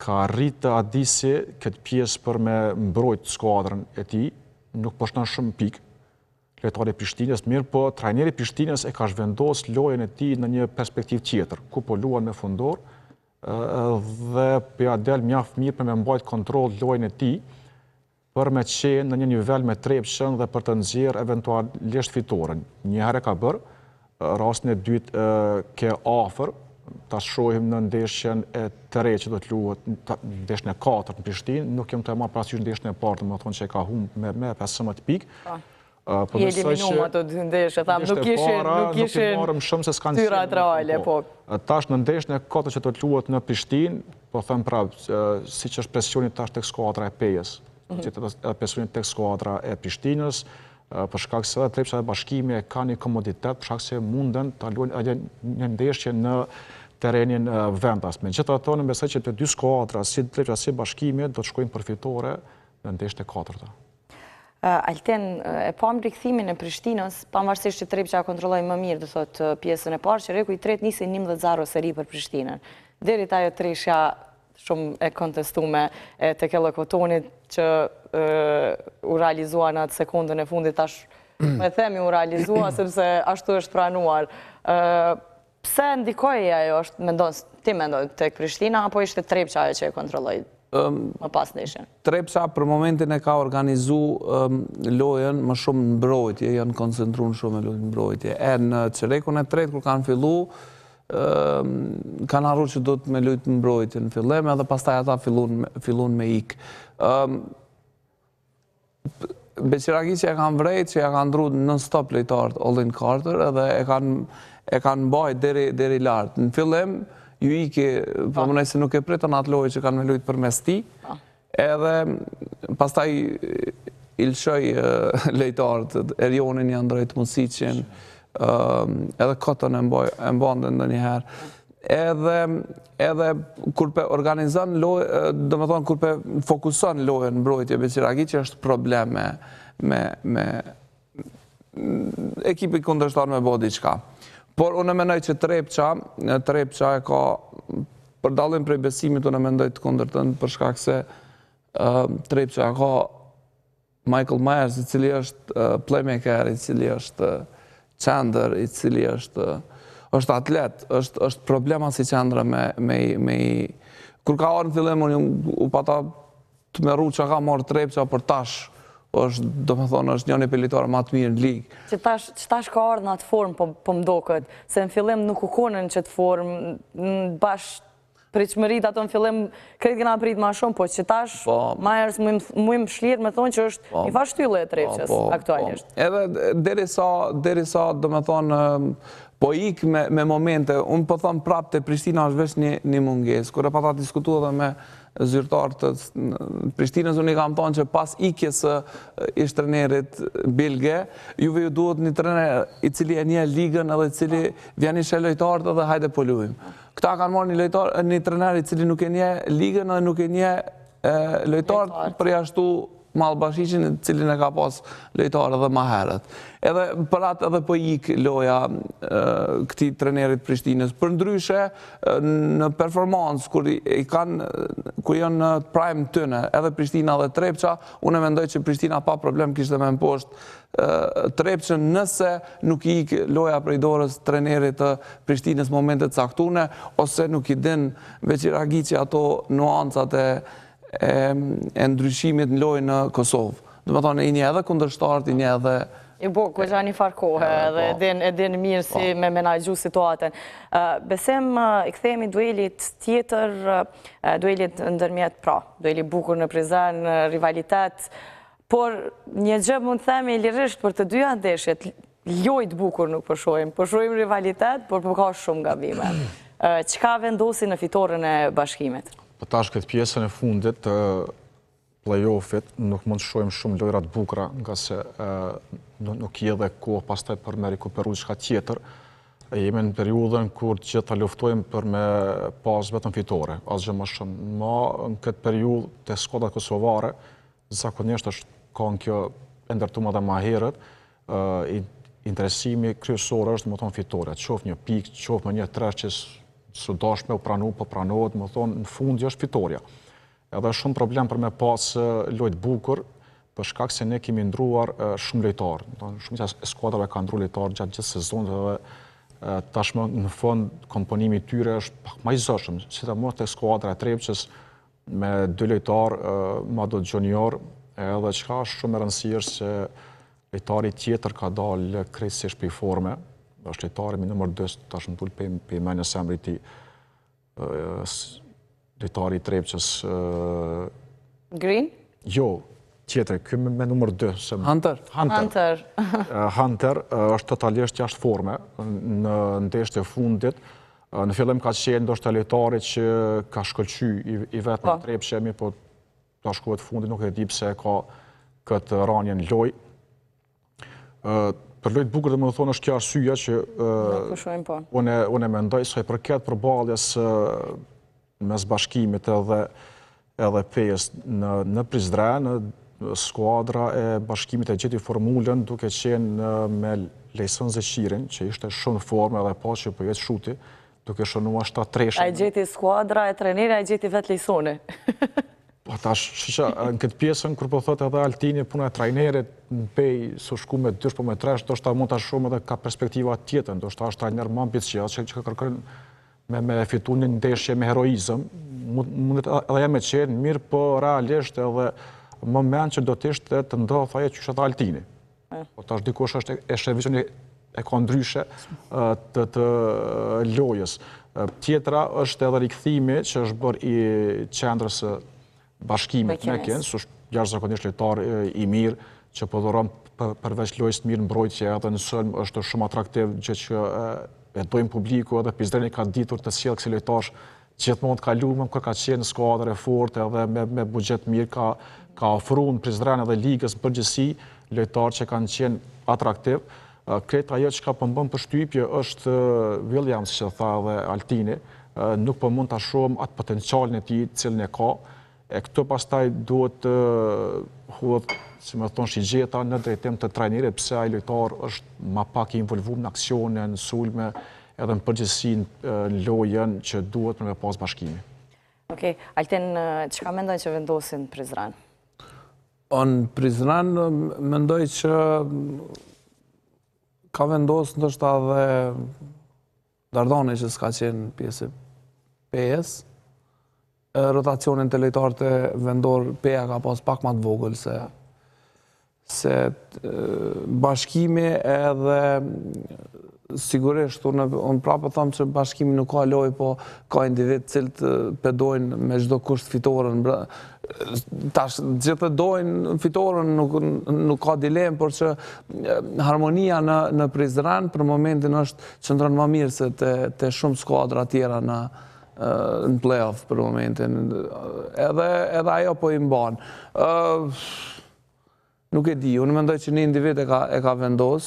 ka rritë Adisi këtë pjesë për me mbrojt skuadrën e tij, nuk po shton shumë pikë, lojtari i Prishtinës, mirë po trajneri i Prishtinës e ka zhvendos lojën e tij në një perspektivë tjetër, ku po luan me fundor dhe po ja del mjaft mirë për me mbajt kontroll lojën e tij, për me qenë në një nivel me Trepçën dhe për të nxjerrë eventualisht fitoren. Një herë ka bërë, rastin e dytë ke afër, ta shohim në ndeshjen e të re që do të luhet ndeshjen e 4 në Prishtinë, nuk jam të marr parasysh ndeshjen e parë, më thonë që e ka humbur me 15 pikë. I eliminuam ato dy ndeshje, thamë, nuk ishin tyrat reale, po. Tash në ndeshjen e 4 që do të luhet në Prishtinë, po them prapë, siç është presioni tash tek skuadra e Pejës, presioni tek skuadra e Prishtinës, për shkak se Trepça dhe Bashkimi e kanë një komoditet, për shkak se munden ta luajnë një ndeshje në terrenin vendas. Megjithatë, unë besoj që të dy skuadra, si Trepça si Bashkimi, do të shkojnë përfitore në ndeshjen e 4. Alten, e pam rikthimin e Prishtinës, pavarësisht që Trepça kontrolloi më mirë, do thotë pjesën e parë, që reku i tretë nisi 11-0 seri për Prishtinën. Deri te ajo treshja shumë e kontestume tek Kotonit që u realizua në atë sekundën e fundit, tash me themi u realizua sepse ashtu është pranuar. Pse ndikoi ajo, ti mendon tek Prishtina apo ishte Trepça ajo që e kontrolloi? Më pas ndeshjen. Trepça për momentin e ka organizu lojën më shumë në mbrojtje, janë koncentruar shumë në lojën mbrojtje. Në çerekun e tretë kur kanë fillu, kanë harruar që do të me lojtë mbrojtje në fillim, edhe pastaj ata fillun me ik. Beqiragiqi e kanë vrejt që ja kanë ndru non-stop lojtarët Olin Carter edhe e kanë mbajt deri lartë. Në fillim, ju iki, po më nëjse nuk e pritën atë lojë që kanë me lujtë për mes ti, edhe pastaj i lëshoj lejtarët, Erionin janë drejtë Musicin, edhe Kotën e mbandën ndë njëherë. Edhe kur pe organizon lojë, do më thonë kur pe fokuson lojën mbrojtje Beqir Agiqi është problem me ekipi kundërshtar me bo diqka. Por unë mendoj që Trepça e ka, për dallim prej besimit, unë mendoj të kundërtën për shkak se Trepça ka Michael Myers, i cili është playmaker, i cili është qendër, i cili është atlet, është problema si qendra me kur ka orë në fillim, unë u pata të meru që ka marrë Trepça, për tash është, do me thonë, është njëni pelitarë ma të mirë në ligë. Që tash ka ardhë në atë formë, po më do këtë, se në fillim nuk u konën që të formë, bashkë pritshmërit ato në fillim, kretë këna prit ma shumë, po që tash Myers mu im shlirë me thonë që është një fashtylle e Trepçës aktualisht. Edhe derisa, do me thonë, po ikë me momente, unë po thonë prapë të Prishtina është vesh një munges, kërë pa ta diskutu edhe me zyrtarë të Prishtinës, unë i kam thonë që pas ikjes ishtë trenerit Bilge, juve ju duhet një trener i cili e nje ligën edhe i cili vjen i lojtarët edhe hajde po luajmë. Këta kanë marrë një trener i cili nuk e nje ligën edhe nuk e nje lojtarët përjashtu Mallbashicin, cilin e ka pas lojtarë edhe ma herët. Edhe për atë edhe po ikë loja këti trenerit Prishtinës. Për ndryshe, në performancë, kur janë në prime tëne, edhe Prishtina dhe Trepça, unë e mendoj që Prishtina pa problem kishte me mposhtë Trepçën nëse nuk i ikë loja prej dorës trenerit të Prishtinës momentet caktune, ose nuk i din Beqir Agiqi ato nuancat e ndryshimit në lojë në Kosovë. Dhe më thonë, i një edhe kundërshtarët, i një edhe... I bo, kërgja një farë kohë, edhe edin mirë si me menajgju situatën. Besem, i këthejemi duelit tjetër, duelit ndërmjet duelit bukur në Prizren, rivalitet, por një gjë mund të themi lirisht për të dyja ndeshjet, lojt bukur nuk përshojmë rivalitet, por ka shumë gabime. Qka vendosi në fitoren e bashkimit? Për tash këtë pjesën e fundit të play-offit nuk mund të shojmë shumë lojrat bukra, nga se nuk je dhe kohë pastaj për me rikuperu qka tjetër. Jemi në periudën kur që të luftojmë për me pas vetëm fitore, asgjë më shumë. Ma në këtë periudë të skuadrat kosovare, zakonisht është kanë kjo e ndërtuar edhe më herët, interesimi kryesor është më thonë fitore, qof një pikë, qof më një tresh që së dashme u pranu, po pranohet, më thonë, në fundi është fitoria. Edhe shumë problem për me pas lojt bukur, për shkak se ne kemi ndruar shumë lojtarë. Shumë që skuadrave ka ndru lojtarë gjatë gjithë sezonit dhe tashmë në fund komponimi tyre është pak ma i zëshëm, si të mos të skuadra e Trepçës me 2 lojtarë, ma do junior, edhe qka është shumë e rëndësishme se lojtari tjetër ka dalë krejtësisht për forme, është lojtari mi nëmër 2, tash më tull për menjë semri ti, lojtari i Trepçës... Green? Jo, tjetër, këmë me nëmër 2. Hunter? Hunter është totalisht jashtë forme në ndeshjet e fundit. Në fillim ka qenë ndoshta lojtari që ka shkëlqy i vetë në Trepçë, po ta shkuet fundit nuk e di pse ka këtë ranje në lojë. Për lojtë bukur dhe më thonë është kjo arsyeja që unë e mendoj se përket përballjes mes bashkimit edhe PES në Prizren, skuadra e bashkimit e gjeti formulën duke qenë me Lejson Zeqirin, që ishte shumë në formë edhe pa që po jetë shuti, duke shënua 7-3. A e gjeti skuadra e treneri, a e gjeti vetë Lejsoni? Po tash, në këtë pjesën, kur po thotë edhe Altini, puna e trajnerit, në pej, su shku me 2 po me 3, do shta mund të shumë edhe ka perspektiva tjetën, do shta është trajner më ambicios, që ka kërkën me fitu një ndeshje me heroizëm, mundet edhe jam e qenë, mirë po realisht edhe më menë që do t'ishtë të ndodhë thaje që shëtë Altini. Po tash dikush është e shërvishën e ka ndryshe të lojës. Tjetra është edhe rikëthimi që është bërë i qendrës bashkimit me kënë, së është jashtëzakonisht lojtar i mirë, që po dhuron përveç lojës mirë mbrojtje edhe në sulm është shumë atraktiv gjë që e dojmë publiku edhe Pizdreni ka ditur të sjellë kësi lojtash gjithmonë të kaluar kur ka qenë në skuadër e fortë edhe me buxhet mirë ka ofruar në Prizren edhe ligës në përgjithësi lojtarë që kanë qenë atraktiv. Kretë ajo që ka pëmbën përshtypje është Williams që tha dhe Altini, nuk po mund të shohim atë potencialin e tij cilën e ka. E këto pastaj duhet të huhet, si më thon shigjeta në drejtim të trajnerit pse ai lojtar është më pak i involvuar në aksione, në sulme, edhe në përgjithësi në lojën që duhet për me pas bashkimi. Okej, Altin, çka mendon që vendosin Prizren? Në Prizren mendoj që ka vendosur ndoshta edhe Dardani që s'ka qenë pjesë e PS. Rotacionin të lojtarët e vendor PEA ka pas pak më të vogël se bashkimi edhe sigurisht unë prapë them që bashkimi nuk ka lojë, po ka individ cilët pedojnë me çdo kusht fitoren. Tash gjithë dojnë fitoren, nuk ka dilemë, por që harmonia në Prizren për momentin është qëndron më mirë se te shumë skuadra tjera në play-off për momentin. Edhe ajo po i mban. Nuk e di, unë mendoj që një individ e ka vendos,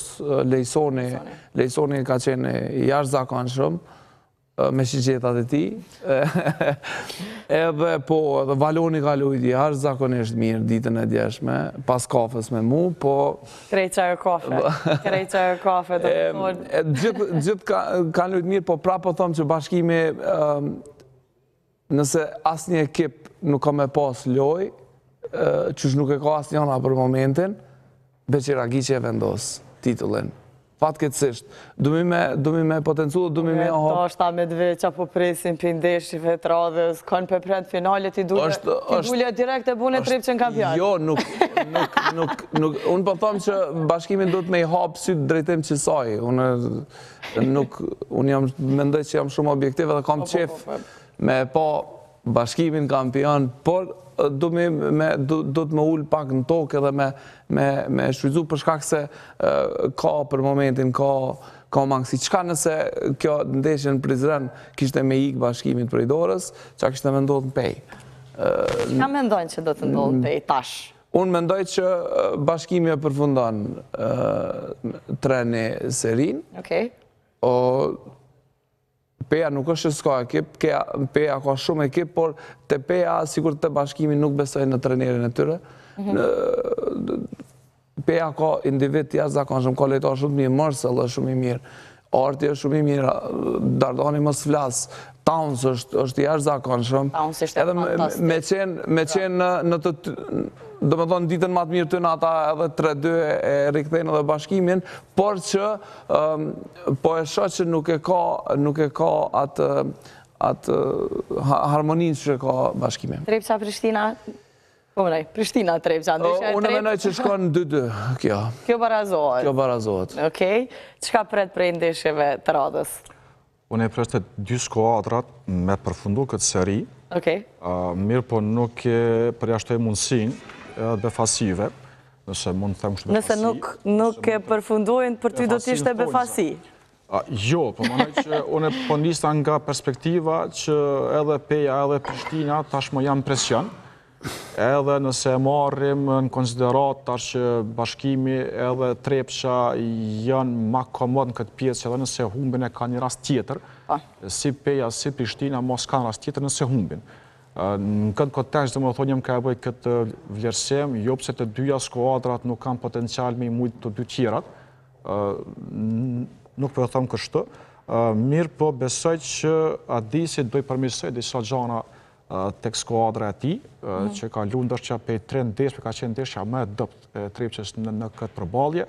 Lejsoni ka qenë i jashtëzakonshëm me shigjetat e tij. Edhe Valoni ka luajtur jashtëzakonisht mirë ditën e djeshme, pas kafes me mu, po Kreqa e kafe, të thonë. Gjithë kanë luajtur mirë, po prapë po them që bashkimi, nëse asnjë ekip nuk ka me pas lojë, qysh nuk e ka asnjëna për momentin, Beqir Agiqi e vendos titullin. Fatkeqësisht, dumi me potencu, dumi me To është me dveqa po presin për ndeshjive të radhës, kanë për pred finalet i dule direkt e bune Trepçën kampion. Jo, unë po them që bashkimin duhet me i hapë sytë drejtim qësaj. Unë mendoj që jam shumë objektiv edhe kam qef me pa bashkimin kampion, por do të me ullë pak në tokë edhe me shfrytzu për shkak se ka për momentin, ka mangësi. Çka nëse kjo ndeshje në Prizren kishte me ikë bashkimin prej dorës, çka kishte me ndodhë në Pej? Çka mendojnë që do të ndodhë në Pej tash? Unë mendoj që bashkimi e përfundon treni serin. Okej. PEA nuk është që s'ka ekip, PEA ka shumë ekip, por të PEA, sikur të bashkimi nuk besoj në trenerin e tyre. PEA ka individ të jashtëzakonshëm, ka lojtar shumë mirë, Marcel është shumë i mirë, Arti është shumë i mirë, Dardani mos flas, Towns është i jashtëzakonshëm. Towns ishte fantastik. Me qenë në të, do me thonë ditën më të mirë të në ata edhe 3-2 e rikthejnë edhe bashkimin, por që po e shoh që nuk e ka atë harmoninë që ka bashkimi. Trepça Prishtina, Prishtina Trepça. Unë mendoj që shkon 2-2 kjo. Kjo barazohet. Kjo barazohet. Okej. Çka pret prej ndeshjeve të radhës? Unë e pres të 2 skuadrat me përfundu këtë seri. Okej. Mirë po nuk e përjashtoj mundësinë edhe befasive, nëse mund të them kështu befasi. Nëse nuk e përfundojnë, për ty do t'ishte befasi? Jo, po mendoj që unë po nista nga perspektiva që edhe PEA edhe Prishtina tashmë janë presion. Edhe nëse e marrim në konsiderat tash që bashkimi edhe Trepça janë ma komod në këtë pjesë, edhe nëse humbin e ka një rast tjetër, si PEA, si Prishtina, mos ka një rast tjetër nëse humbin. Në këtë kontekst, dhe më thonë, jam ka e bëjt këtë vlerësim, jo pse të dyja skuadrat nuk kanë potencial me i mujtë të dy tjerat, nuk po e thëmë kështu, mirë po besoj që Adisi do i përmirësoj disa gjana tek skuadra e tij, që ka luajtur ndoshta pe 3 ndeshje, ka qenë ndeshja më e dobët e Trepçës në këtë përballje.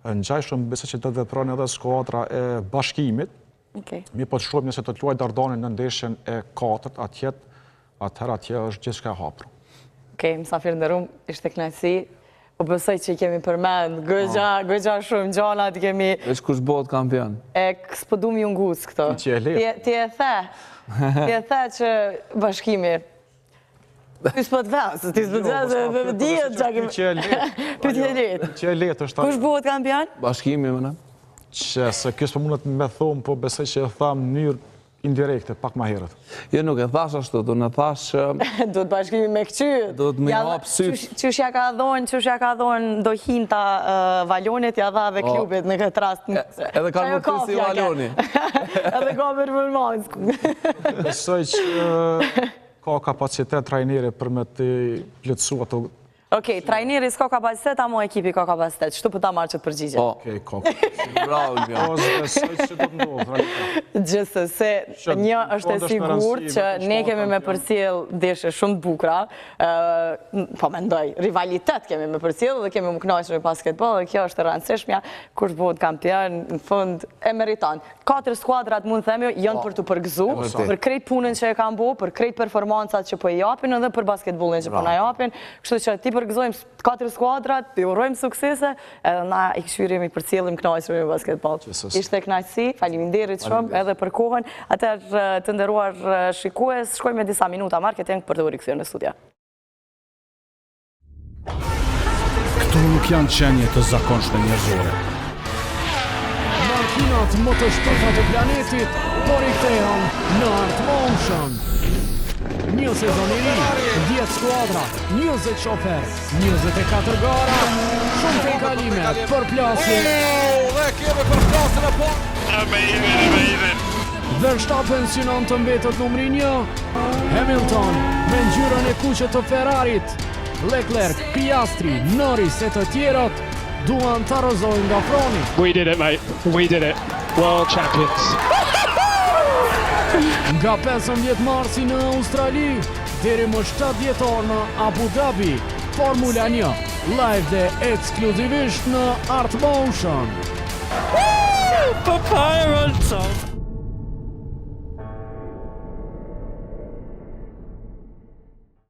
Ngjajshëm besoj që do të vepron edhe skuadra e bashkimit. Okej. Mi po të shohim nëse të luajë Dardani në ndeshjen e 4, atje është gjithçka e hapur. Okej, mysafir nderuar, ishte kënaqësi. Po besoj që kemi përmend goxha shumë gjana, të kemi Veç kush bëhet kampion. s'po du mi ungus këto. Ti e the që bashkimi Ty s'pët vesë, ty s'pët vesë, dihet që kemi... Pyetje letë. Që e letë është... Kush bëhet kampion? Bashkimi, më në? Që se kjo s'po mundet me thonë, po besoj që e thamë në mënyrë indirekte, pak ma herët. Jo, nuk e thash ashtu, do në thash... Duhet bashkimi me këqyt. Duhet me hapë syt. Qysh ja ka dhonë do hinta Valonit, ja dha dhe klubit në këtë rast. Edhe ka më të si Valoni. Edhe ka për përmansku. Besoj që ka kapacitet trajneri për me të plotësu ato... Okej, trajneri s'ka kapacitet, amo ekipi ka kapacitet. Çtu po ta marrë që të përgjigje? Okej, ka. Bravo, Lbion. Po, besoj që do të ndodhë, realitet. Gjithsesi, një është e sigurt që ne kemi me përcjell ndeshje shumë të bukura. Po mendoj, rivalitet kemi me përcjell dhe kemi më kënaqur me basketboll dhe kjo është e rëndësishmja kur bëhet kampion në fund e meriton. 4 skuadrat mund të themi janë për të përgëzuar, për krejt punën që e kanë bërë, për krejt performancat që po i japin edhe për basketbollin që po na japin. Kështu që ti përgëzojmë 4 skuadrat, i urojmë suksese, edhe na i këshyrim i përcjellim kënaqur me basketboll. Ishte kënaqësi, faleminderit shumë edhe për kohën. Atëherë të nderuar shikues, shkojmë me disa minuta marketing për të u rikthyer në studio. Këto nuk janë qenie të zakonshme njerëzore. Makinat më të shpejta të planetit po rikthehen në Art Motion. Një sezon i ri, 10 skuadra, 20 shofer, 24 gara, shumë të kalime për plasje. Dhe kemi për plasën e po! Verstappen synon të mbetet numri 1, Hamilton me ngjyrën e kuqe të Ferrarit, Leclerc, Piastri, Norris e të tjerët duan të arrozojnë nga froni. We did it, mate. We did it. World champions. Nga 15 marsi në Australi, deri më 17 në Abu Dhabi, Formula 1, live dhe ekskluzivisht në Art Motion. Papaya on top.